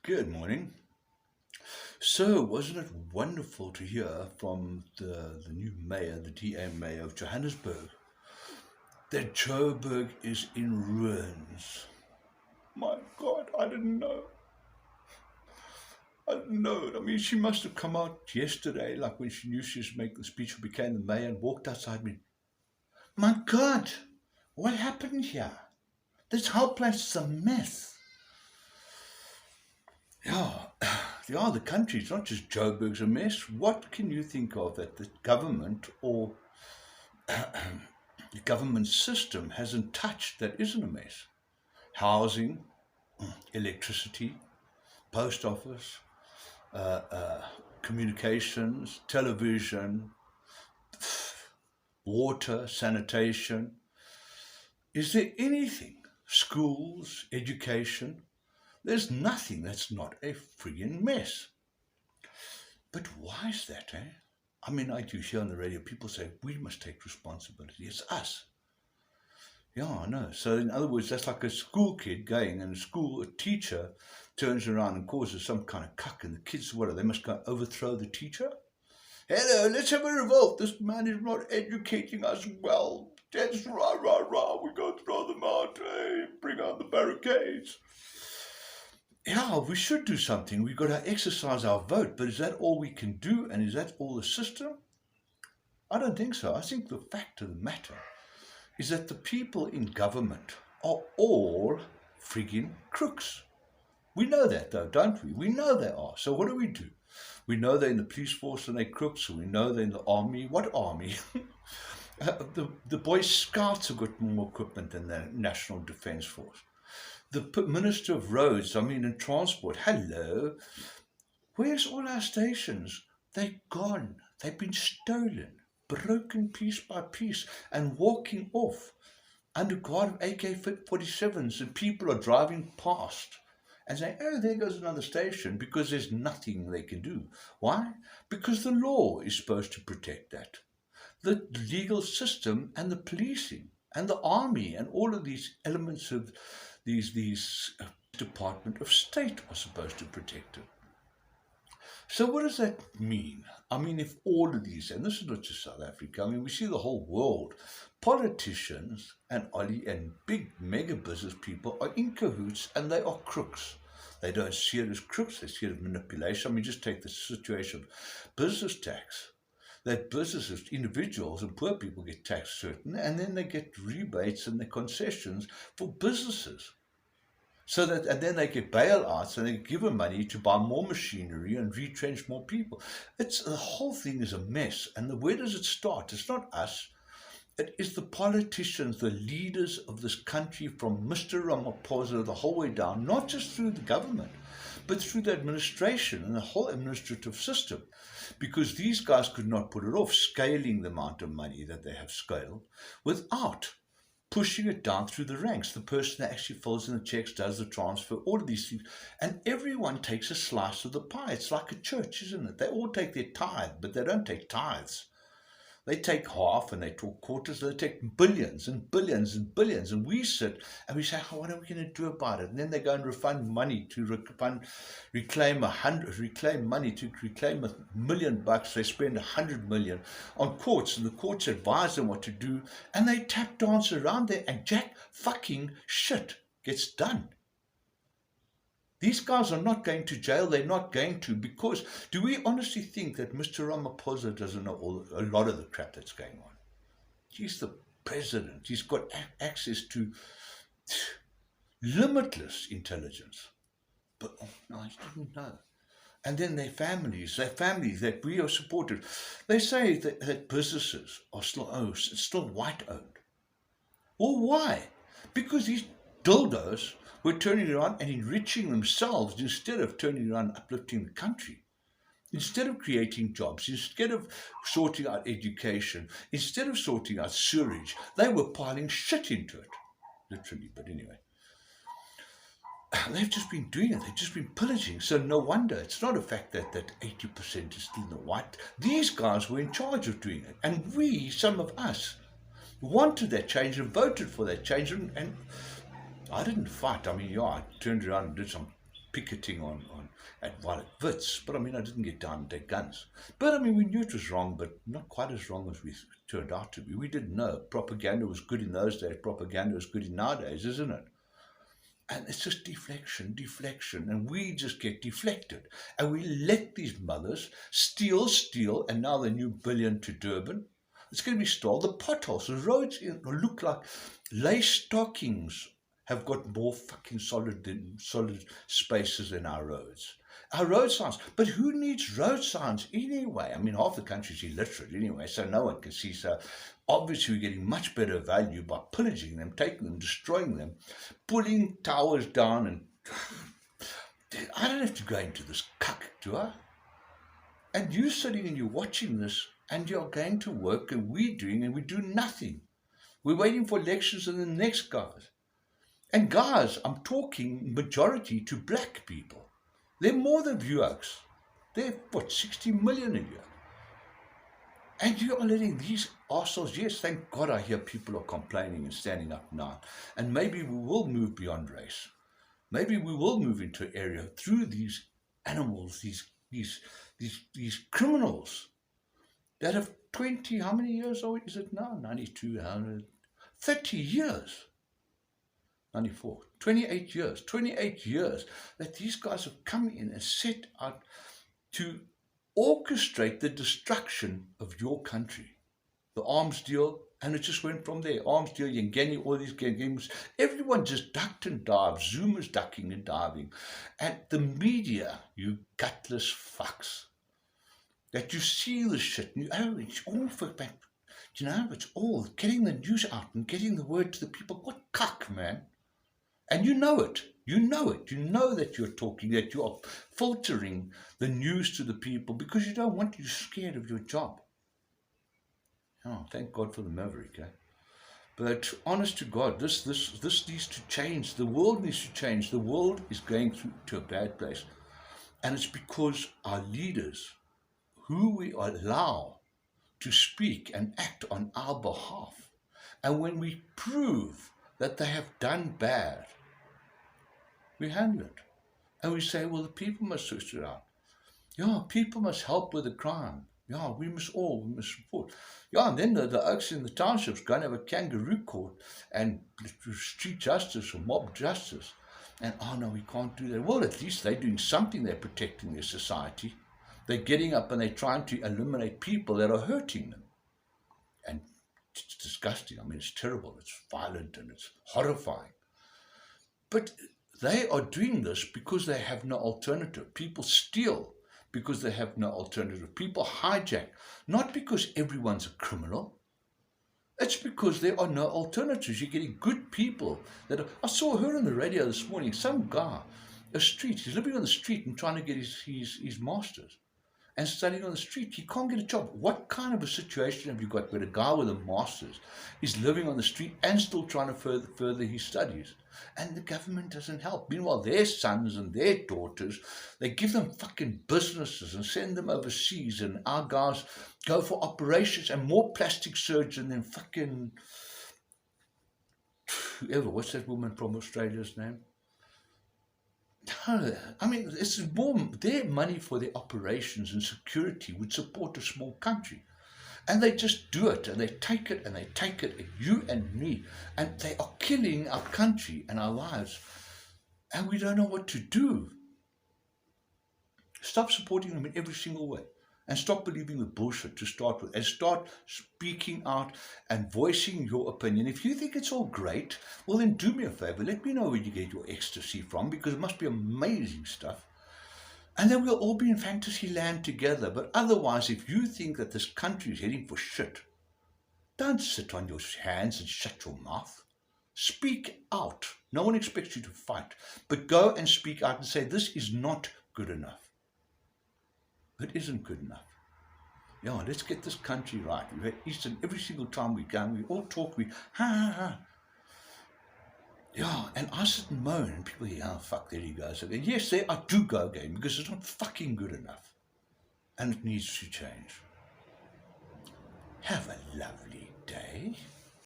Good morning. So, wasn't it wonderful to hear from the new mayor, the DA mayor of Johannesburg, that Joburg is in ruins? My God, I didn't know. I didn't know. I mean, she must have come out yesterday, like when she knew she was making the speech and became the mayor, and walked outside me. My God, what happened here? This whole place is a mess. Yeah, yeah, the country, it's not just Joburg's a mess. What can you think of that the government or the government system hasn't touched that isn't a mess? Housing, electricity, post office, communications, television, water, sanitation. Is there anything? Schools, education. There's nothing that's not a friggin' mess. But why is that, eh? I mean, I do hear on the radio people say, we must take responsibility. It's us. Yeah, I know. So in other words, that's like a school kid going in a school, a teacher turns around and causes some kind of cuck, and the kids, what are they must go overthrow the teacher? Hello, let's have a revolt. This man is not educating us well. That's rah, rah, rah. We go throw them out. Hey, bring out the barricades. Yeah, we should do something. We've got to exercise our vote, but is that all we can do? And is that all the system? I don't think so. I think the fact of the matter is that the people in government are all friggin' crooks. We know that though, don't we? We know they are. So what do? We know they're in the police force and they're crooks, and we know they're in the army. What army? The Boy Scouts have got more equipment than the National Defence Force. The Minister of Roads, I mean, and Transport, hello. Where's all our stations? They're gone. They've been stolen, broken piece by piece, and walking off under guard of AK-47s, and people are driving past and saying, oh, there goes another station, because there's nothing they can do. Why? Because the law is supposed to protect that. The legal system and the policing and the army and all of these elements of these Department of State are supposed to protect it. So what does that mean? I mean, if all of these, and this is not just South Africa, I mean, we see the whole world, politicians and big mega business people are in cahoots, and they are crooks. They don't see it as crooks, they see it as manipulation. I mean, just take the situation of business tax. That businesses, individuals and poor people get taxed certain, and then they get rebates and the concessions for businesses. So that, and then they get bailouts and they give them money to buy more machinery and retrench more people. The whole thing is a mess. And where does it start? It's not us. It is the politicians, the leaders of this country, from Mr. Ramaphosa the whole way down, not just through the government, but through the administration and the whole administrative system. Because these guys could not put it off scaling the amount of money that they have scaled without pushing it down through the ranks. The person that actually fills in the checks, does the transfer, all of these things. And everyone takes a slice of the pie. It's like a church, isn't it? They all take their tithe, but they don't take tithes. They take half and they talk quarters. They take billions and billions and billions. And we sit and we say, oh, what are we going to do about it? And then they go and refund money to reclaim money to reclaim $1 million. They spend 100 million on courts, and the courts advise them what to do. And they tap dance around there, and jack fucking shit gets done. These guys are not going to jail. They're not going to, because do we honestly think that Mr. Ramaphosa doesn't know a lot of the crap that's going on? He's the president. He's got access to limitless intelligence. But no, he didn't know. And then their families that we are supported. They say that businesses are still white-owned. Well, why? Because these dildos were turning around and enriching themselves instead of turning around and uplifting the country. Instead of creating jobs, instead of sorting out education, instead of sorting out sewerage, they were piling shit into it. Literally, but anyway. They've just been doing it. They've just been pillaging. So no wonder. It's not a fact that 80% is still in the white. These guys were in charge of doing it. And we, some of us, wanted that change and voted for that change. And I didn't fight. I mean, yeah, I turned around and did some picketing while at Wits, but I mean, I didn't get down and take guns. But I mean, we knew it was wrong, but not quite as wrong as we turned out to be. We didn't know. Propaganda was good in those days. Propaganda is good in nowadays, isn't it? And it's just deflection, and we just get deflected. And we let these mothers steal, and now the new billion to Durban. It's going to be stolen. The potholes, the roads look like lace stockings have got more fucking solid spaces in our roads. Our road signs. But who needs road signs anyway? I mean, half the country's illiterate anyway, so no one can see. So obviously we're getting much better value by pillaging them, taking them, destroying them, pulling towers down. And I don't have to go into this cuck, do I? And you're sitting and you're watching this, and you're going to work, and we're doing, and we do nothing. We're waiting for elections and the next guys. And guys, I'm talking majority to black people. They're more than Vuoks. They're, 60 million a year. And you are letting these arseholes, yes, thank God I hear people are complaining and standing up now. And maybe we will move beyond race. Maybe we will move into an area through these animals, these criminals that have 20, how many years old is it now? 92, 100, 30 years. 94, 28 years, 28 years that these guys have come in and set out to orchestrate the destruction of your country. The arms deal, and it just went from there. Arms deal, Yengeni, all these games. Everyone just ducked and dived. Zoomers ducking and diving. And the media, you gutless fucks, that you see this shit, and it's all for back. It's all getting the news out and getting the word to the people. What cuck, man? And you know it. You know it. You know that you're talking, that you are filtering the news to the people because you don't want you scared of your job. Oh, thank God for the maverick, eh? But honest to God, this needs to change. The world needs to change. The world is going to a bad place. And it's because our leaders, who we allow to speak and act on our behalf, and when we prove that they have done bad, we handle it. And we say, well, the people must switch it out. Yeah, people must help with the crime. Yeah, we must support. Yeah, and then the oaks in the townships go and have a kangaroo court and street justice or mob justice. And, oh, no, we can't do that. Well, at least they're doing something. They're protecting their society. They're getting up and they're trying to eliminate people that are hurting them. And it's disgusting. I mean, it's terrible. It's violent and it's horrifying. But they are doing this because they have no alternative. People steal because they have no alternative. People hijack, not because everyone's a criminal. It's because there are no alternatives. You're getting good people I saw her on the radio this morning, some guy, he's living on the street and trying to get his master's and studying on the street. He can't get a job. What kind of a situation have you got where a guy with a master's is living on the street and still trying to further his studies? And the government doesn't help. Meanwhile, their sons and their daughters, they give them fucking businesses and send them overseas, and our guys go for operations and more plastic surgeon than fucking whoever. What's that woman from Australia's name? No, I mean, it's more their money for their operations and security would support a small country. And they just do it, and they take it, and you and me, and they are killing our country and our lives, and we don't know what to do. Stop supporting them in every single way, and stop believing the bullshit to start with, and start speaking out and voicing your opinion. If you think it's all great, well then do me a favor, let me know where you get your ecstasy from, because it must be amazing stuff. And then we'll all be in fantasy land together. But otherwise, if you think that this country is heading for shit, don't sit on your hands and shut your mouth. Speak out. No one expects you to fight. But go and speak out and say, this is not good enough. It isn't good enough. Yeah, let's get this country right. We've had Eastern every single time we go. We all talk. Ha, ha, ha. Yeah, and I sit and moan, and people hear, oh, fuck, there he goes again. Yes, there I do go again, because it's not fucking good enough. And it needs to change. Have a lovely